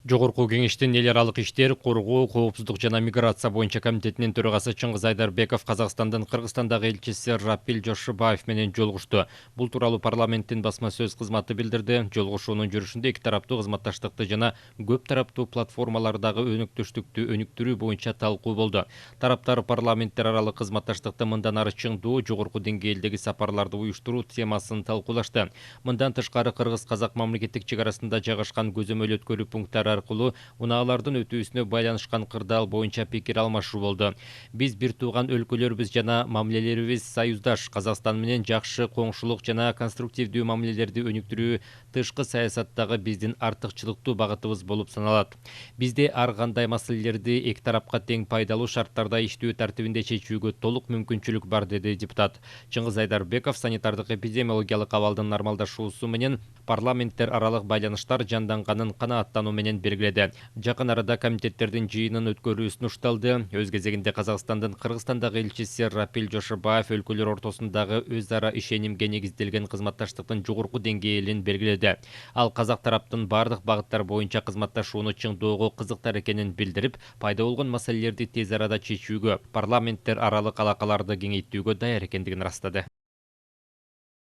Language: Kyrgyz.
Жогорку кеңештин эл аралык иштер, коргоо, коопсуздук жана миграция боюнча комитетинин төрагасы Чыңгыз Айдарбеков Казакстандын Кыргызстандагы элчиси Рапил Жошубаев менен жолугушту. Бул тууралуу парламенттин басма сөз кызматы билдирди. Жолугушуунун жүрүшүндө эки тараптуу кызматташтыкты жана көп тараптуу платформалардагы өнөктөштүктү өнүктүрүү боюнча талкуу болду. Тараптар парламенттер аралык кызматташтыкты мындан ары чыңдоо, жогорку деңгээлдеги сапарларды уюштуруу темасын талкуулашты. Мындан тышкары кыргыз-казак мамлекеттик чек арасында жайгашкан көзөмөл өткөрүү пункттары аркылуу унаалардын өтүүсүнө байланышкан кырдаал боюнча пикир алмашуу болду. Биз бир тууган өлкөлөрбүз жана мамилелерибиз союздаш. Казакстан менен жакшы коңшулук жана конструктивдүү мамилелерди өнүктүрүү тышкы саясаттагы биздин артыкчылыктуу багытыбыз болуп саналат. Бизде ар кандай маселелерди эки тарапка тең пайдалуу шарттарда иштөө тартибинде чечүүгө толук мүмкүнчүлүк бар, деди депутат. Чыңгыз Айдарбеков санитардык эпидемиологиялык абалдын нормалдашуусу менен парламенттер аралык байланыштар жанданганын канааттануу менен белгиледи. Жакын арада комитеттердин жыйынын өткөрүү сунушталды. Өз кезегинде Казакстандын Кыргызстандагы элчиси Рапил Жошубаев өлкөлөр ортосундагы өз ара ишенимге негизделген кызматташтыктын жогорку деңгээлин белгиледи. Ал казак тараптын бардык багыттар боюнча кызматташууну чыңдоого кызыктар экенин билдирип, пайда болгон маселелерди тез арада чечүүгө, парламенттер аралык алакаларды кеңейтүүгө даяр экендигин ырастады.